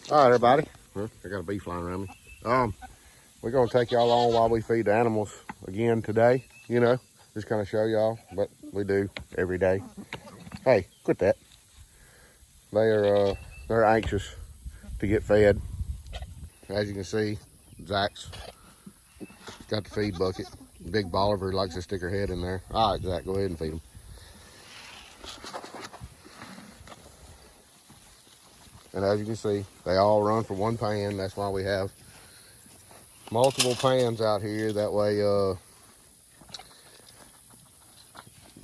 All right, everybody. I got a bee flying around me. We're gonna take y'all on while we feed the animals again today. You know, just kind of show y'all what we do every day. Hey, quit that. They're anxious to get fed. As you can see, Zach's got the feed bucket. Big Bolivar likes to stick her head in there. All right, Zach, go ahead and feed them. And as you can see, they all run for one pan. That's why we have multiple pans out here. That way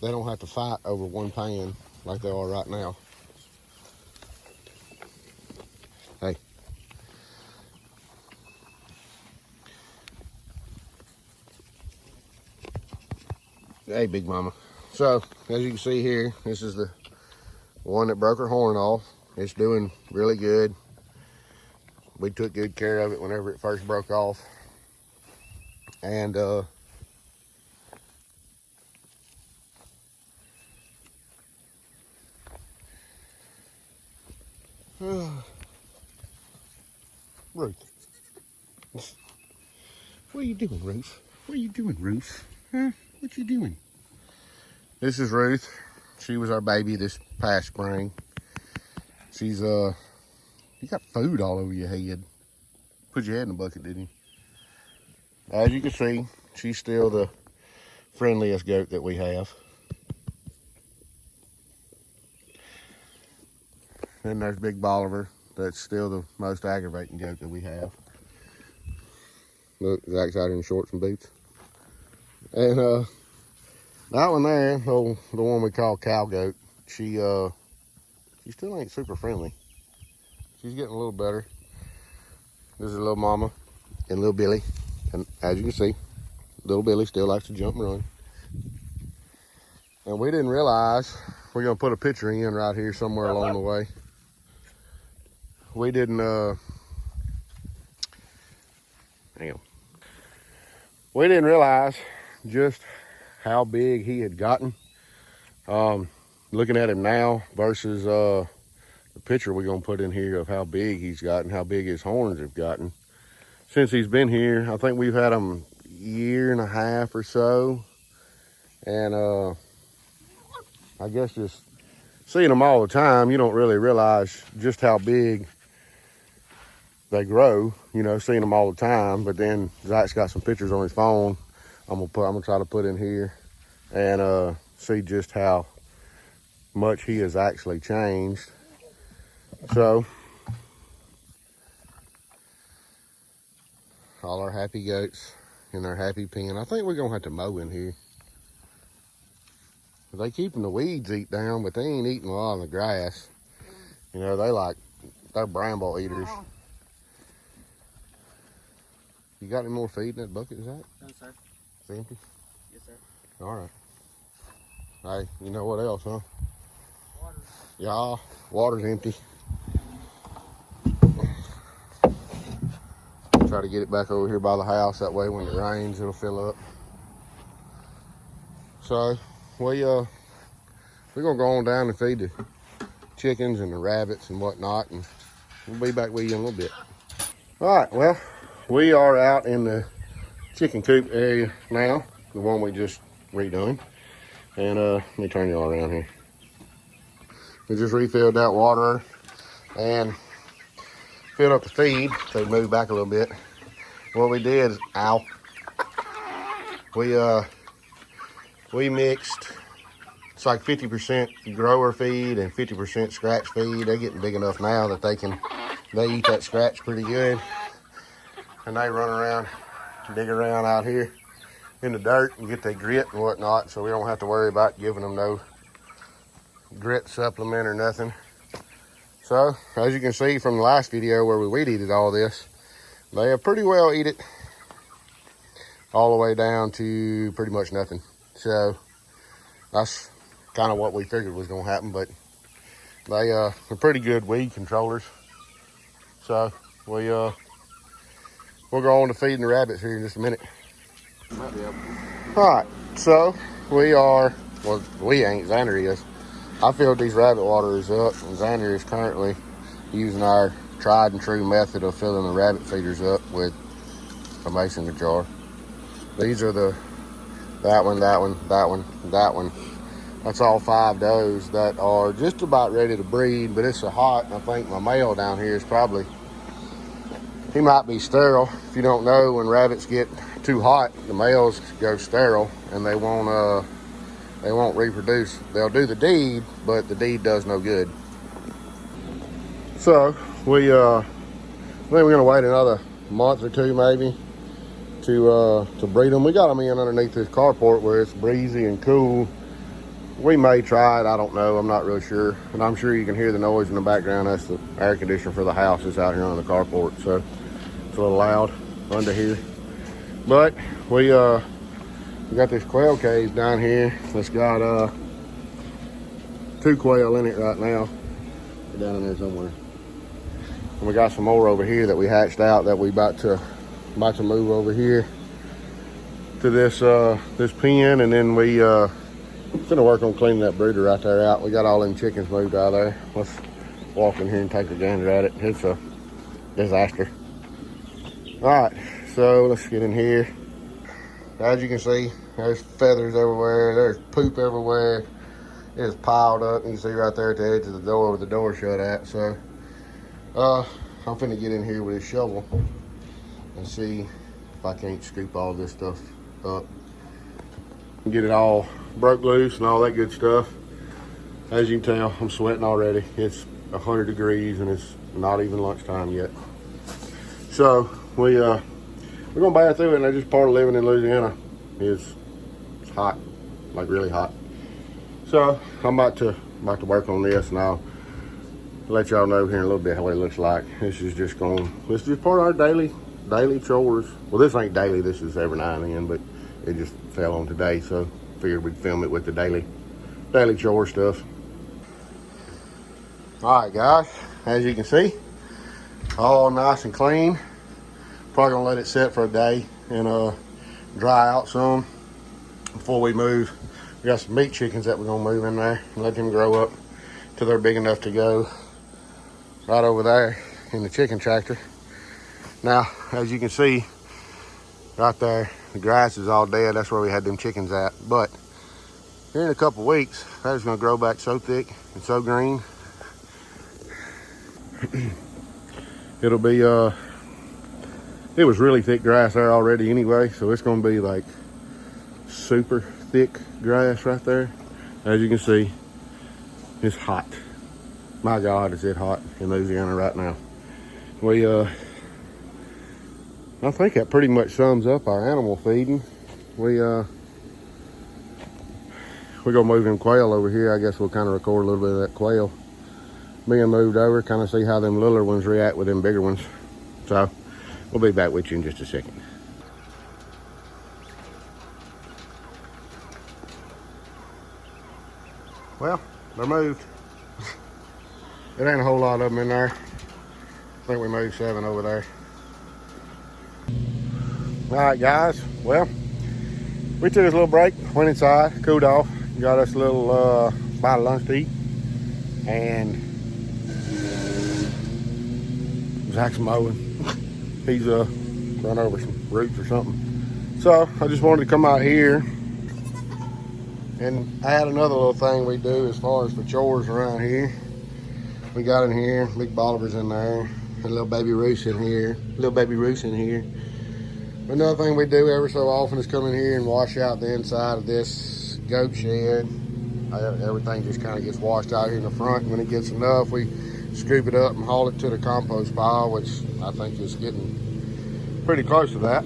they don't have to fight over one pan like they are right now. Hey. Hey, Big Mama. So, as you can see here, this is the one that broke her horn off. It's doing really good. We took good care of it whenever it first broke off. And Ruth. What are you doing, Ruth? What are you doing, Ruth? Huh? What you doing? This is Ruth. She was our baby this past spring. She's you got food all over your head. Put your head in the bucket, didn't you? As you can see, she's still the friendliest goat that we have. Then there's Big Bolivar. That's still the most aggravating goat that we have. Look, Zach's out here in shorts and boots. And that one there, the one we call cow goat, she still ain't super friendly. She's getting a little better. This is little Mama and little Billy. And as you can see, little Billy still likes to jump and run. And we didn't realize, we're gonna put a picture in right here somewhere along the way. We didn't, we didn't realize just how big he had gotten. Looking at him now versus the picture we're gonna put in here of how big he's gotten, how big his horns have gotten. Since he's been here, I think we've had him a year and a half or so. And I guess just seeing them all the time, you don't really realize just how big they grow, you know, seeing them all the time. But then Zach's got some pictures on his phone I'm gonna try to put in here and see just how much he has actually changed. So all our happy goats in their happy pen. I think we're gonna have to mow in here. They keeping the weeds eat down, but they ain't eating a lot of the grass. You know, they're bramble eaters. You got any more feed in that bucket, is that? No, sir. It's empty? Yes, sir. All right. Hey, you know what else, huh? Water. Yeah, water's empty. Try to get it back over here by the house. That way when it rains, it'll fill up. So, we're gonna go on down and feed the chickens and the rabbits and whatnot, and we'll be back with you in a little bit. All right, well, we are out in the chicken coop area now, the one we just redone. And let me turn y'all around here. We just refilled that water and filled up the feed, so move back a little bit. What we did is, we mixed, it's like 50% grower feed and 50% scratch feed. They're getting big enough now that they eat that scratch pretty good. And they run around, dig around out here in the dirt and get their grit and whatnot, so we don't have to worry about giving them no grit supplement or nothing. So, as you can see from the last video where we weed eated all this, they have pretty well eat it all the way down to pretty much nothing. So, that's kind of what we figured was going to happen, but they're pretty good weed controllers. So, we'll go on to feeding the rabbits here in just a minute. All right, so we ain't, Xander is. I filled these rabbit waters up, and Xander is currently using our tried and true method of filling the rabbit feeders up with a mason jar. These are that one, that one, that one, that one. That's all 5 does that are just about ready to breed, but it's so hot, and I think my male down here is probably, he might be sterile. If you don't know, when rabbits get too hot, the males go sterile, and they won't reproduce. They'll do the deed, but the deed does no good. So we I think we're gonna wait another month or two maybe to breed them. We got them in underneath this carport where it's breezy and cool. We may try it, I don't know, I'm not really sure. And I'm sure you can hear the noise in the background. That's the air conditioner for the house that's out here on the carport, so it's a little loud under here. But we got this quail cage down here that's got 2 quail in it right now. They're down in there somewhere. And we got some more over here that we hatched out that we about to move over here to this this pen, and then we gonna work on cleaning that brooder right there out. We got all them chickens moved out of there. Let's walk in here and take a gander at it. It's a disaster. All right, so let's get in here. As you can see, there's feathers everywhere. There's poop everywhere. It is piled up. You can see right there at the edge of the door with the door shut at. So I'm finna get in here with a shovel and see if I can't scoop all this stuff up and get it all broke loose and all that good stuff. As you can tell, I'm sweating already. It's 100 degrees and it's not even lunchtime yet. So we're gonna bear through it, and that's just part of living in Louisiana. It's hot, like really hot. So I'm about to work on this, and I'll let y'all know here in a little bit what it looks like. This is just part of our daily chores. Well, this ain't daily, this is every now and then, but it just fell on today, so figured we'd film it with the daily chore stuff. All right, guys, as you can see, all nice and clean. Probably gonna let it sit for a day and dry out some before we move. We got some meat chickens that we're gonna move in there and let them grow up till they're big enough to go right over there in the chicken tractor. Now, as you can see right there, the grass is all dead. That's where we had them chickens at. But here in a couple weeks, that is gonna grow back so thick and so green. It'll be, it was really thick grass there already anyway, so it's gonna be like super thick grass right there. As you can see, it's hot. My God, is it hot in Louisiana right now. I think that pretty much sums up our animal feeding. We're gonna move them quail over here. I guess we'll kind of record a little bit of that quail being moved over, kind of see how them littler ones react with them bigger ones. So we'll be back with you in just a second. Well, they're moved. It ain't a whole lot of them in there. I think we moved 7 over there. All right, guys. Well, we took us a little break, went inside, cooled off, got us a little bite of lunch to eat, and Zach's mowing. He's run over some roots or something. So I just wanted to come out here and add another little thing we do as far as the chores around here. We got in here, big Bolivar's in there, a little baby Roos in here, Another thing we do every so often is come in here and wash out the inside of this goat shed. Everything just kind of gets washed out here in the front. When it gets enough, we scoop it up and haul it to the compost pile, which I think is getting pretty close to that.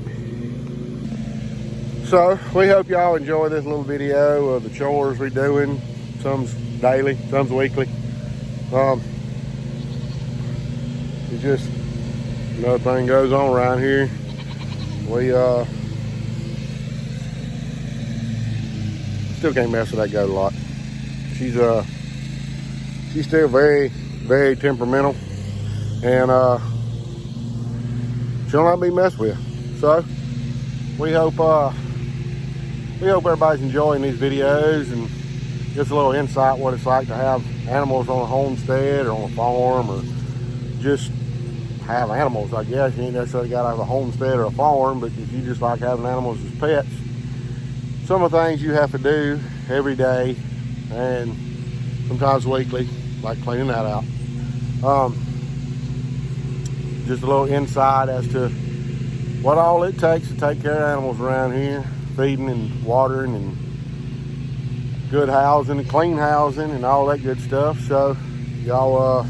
So we hope y'all enjoy this little video of the chores we're doing. Some's daily, some's weekly. It's just another thing goes on around here. We still can't mess with that goat a lot. She's still very, very temperamental, and she'll not be messed with. So we hope everybody's enjoying these videos and gets a little insight what it's like to have animals on a homestead or on a farm, or just have animals, I guess. You ain't necessarily got to have a homestead or a farm, but if you just like having animals as pets, some of the things you have to do every day and sometimes weekly, like cleaning that out. Just a little insight as to what all it takes to take care of animals around here, feeding and watering and good housing and clean housing and all that good stuff. So y'all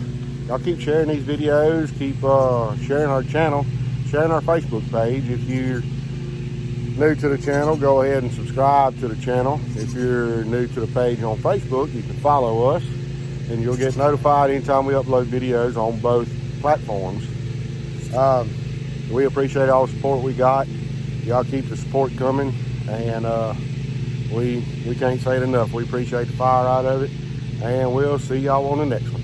keep sharing these videos, keep sharing our channel, sharing our Facebook page. If you're new to the channel, go ahead and subscribe to the channel. If you're new to the page on Facebook, you can follow us and you'll get notified anytime we upload videos on both platforms. We appreciate all the support we got. Y'all keep the support coming, and we can't say it enough. We appreciate the fire out of it, and we'll see y'all on the next one.